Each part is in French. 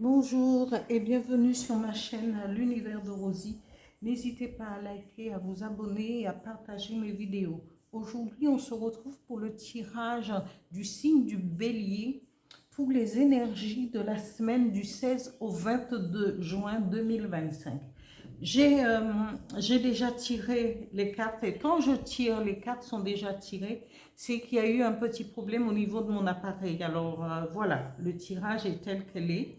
Bonjour et bienvenue sur ma chaîne L'Univers de Rosie. N'hésitez pas à liker, à vous abonner et à partager mes vidéos. Aujourd'hui, on se retrouve pour le tirage du signe du Bélier pour les énergies de la semaine du 16 au 22 juin 2025. J'ai déjà tiré les cartes et quand je tire, les cartes sont déjà tirées, c'est qu'il y a eu un petit problème au niveau de mon appareil. Alors voilà, le tirage est tel qu'elle est.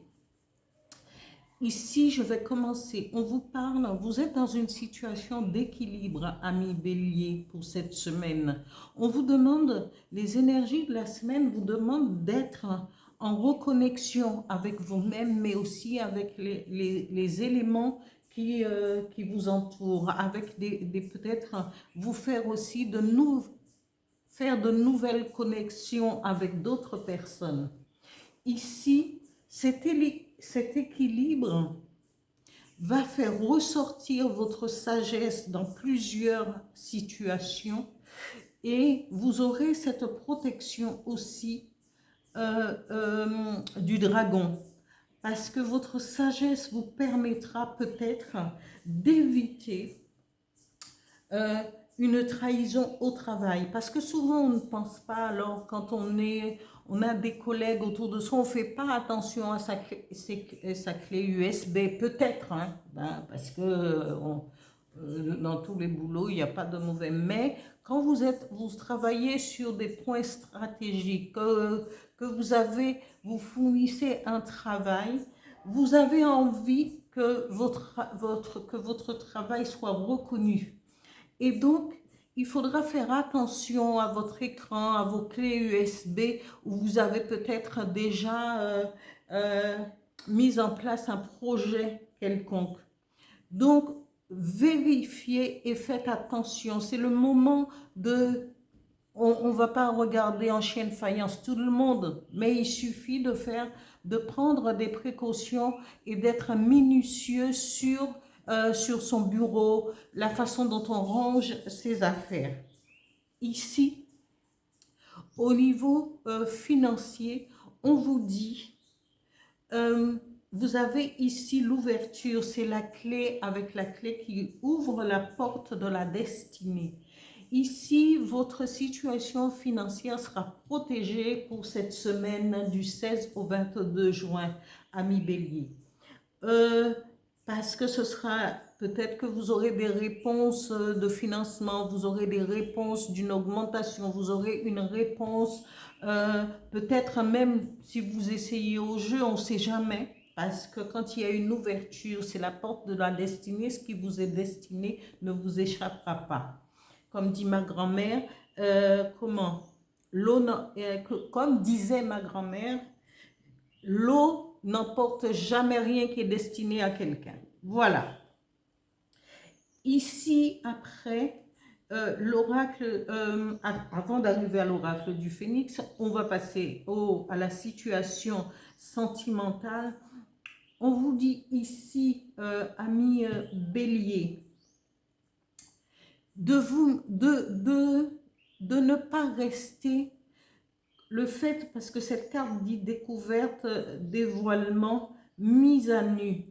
Ici, je vais commencer. On vous parle, vous êtes dans une situation d'équilibre, ami Bélier, pour cette semaine. On vous demande, les énergies de la semaine vous demandent d'être en reconnexion avec vous-même, mais aussi avec les éléments qui vous entourent, avec peut-être vous faire aussi faire de nouvelles connexions avec d'autres personnes. Ici, cet équilibre va faire ressortir votre sagesse dans plusieurs situations et vous aurez cette protection aussi du dragon, parce que votre sagesse vous permettra peut-être d'éviter euh, une trahison au travail. Parce que souvent, on ne pense pas, alors quand on a des collègues autour de soi, on ne fait pas attention à sa clé USB, peut-être, hein, parce que dans tous les boulots, il n'y a pas de mauvais. Mais quand vous travaillez sur des points stratégiques, que vous fournissez un travail, vous avez envie que votre travail soit reconnu. Et donc, il faudra faire attention à votre écran, à vos clés USB, où vous avez peut-être déjà mis en place un projet quelconque. Donc, vérifiez et faites attention. C'est le moment de... On ne va pas regarder en chien de faïence tout le monde, mais il suffit de prendre des précautions et d'être minutieux sur son bureau, la façon dont on range ses affaires. Ici, au niveau financier, on vous dit, vous avez ici l'ouverture, c'est la clé avec la clé qui ouvre la porte de la destinée. Ici, votre situation financière sera protégée pour cette semaine du 16 au 22 juin, ami Bélier. Parce que ce sera peut-être que vous aurez des réponses de financement, vous aurez des réponses d'une augmentation, vous aurez une réponse, peut-être même si vous essayez au jeu, on ne sait jamais. Parce que quand il y a une ouverture, c'est la porte de la destinée, ce qui vous est destiné ne vous échappera pas. Comme dit ma grand-mère, comme disait ma grand-mère, l'eau n'emporte jamais rien qui est destiné à quelqu'un. Voilà. Ici, après, l'oracle, avant d'arriver à l'oracle du phénix, on va passer à la situation sentimentale. On vous dit ici, ami Bélier, de ne pas rester le fait, parce que cette carte dit découverte, dévoilement, mise à nu.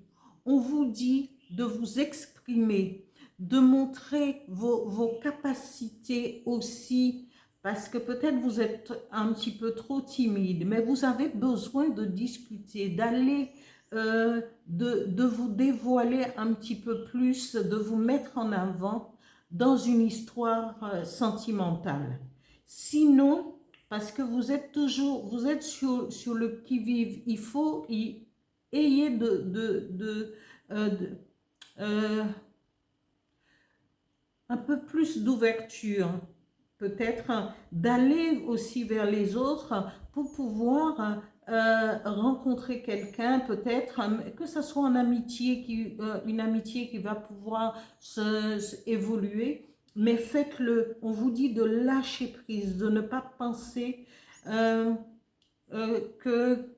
On vous dit de vous exprimer, de montrer vos capacités aussi, parce que peut-être vous êtes un petit peu trop timide, mais vous avez besoin de discuter, d'aller, de vous dévoiler un petit peu plus, de vous mettre en avant dans une histoire sentimentale. Sinon, parce que vous êtes sur le qui-vive, il faut ayez un peu plus d'ouverture, peut-être d'aller aussi vers les autres pour pouvoir rencontrer quelqu'un, peut-être que ce soit une amitié qui va pouvoir évoluer, mais faites-le. On vous dit de lâcher prise, de ne pas penser euh, que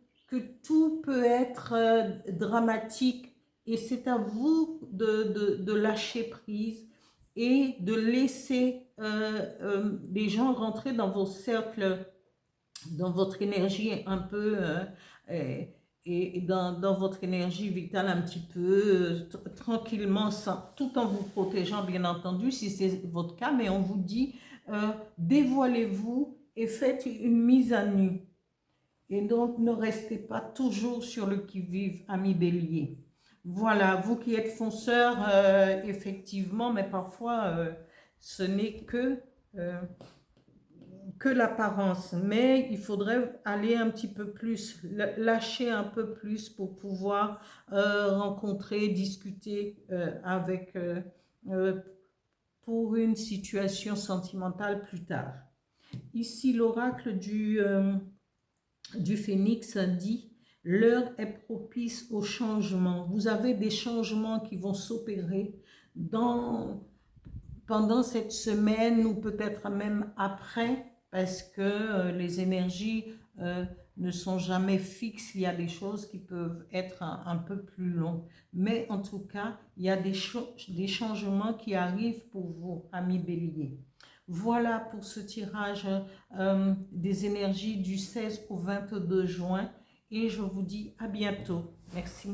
tout peut être dramatique, et c'est à vous de lâcher prise et de laisser les gens rentrer dans vos cercles, dans votre énergie un peu et dans votre énergie vitale un petit peu, tranquillement, tout en vous protégeant, bien entendu, si c'est votre cas, mais on vous dit, dévoilez-vous et faites une mise à nu. Et donc, ne restez pas toujours sur le qui-vive, ami bélier. Voilà, vous qui êtes fonceur, effectivement, mais parfois, ce n'est que l'apparence. Mais il faudrait aller un petit peu plus, lâcher un peu plus pour pouvoir rencontrer, discuter avec, pour une situation sentimentale plus tard. Ici, l'oracle du phénix dit: l'heure est propice au changement. Vous avez des changements qui vont s'opérer pendant cette semaine ou peut-être même après, parce que les énergies ne sont jamais fixes. Il y a des choses qui peuvent être un peu plus longues. Mais en tout cas, il y a des changements qui arrivent pour vous, amis bélier. Voilà pour ce tirage des énergies du 16 au 22 juin et je vous dis à bientôt. Merci.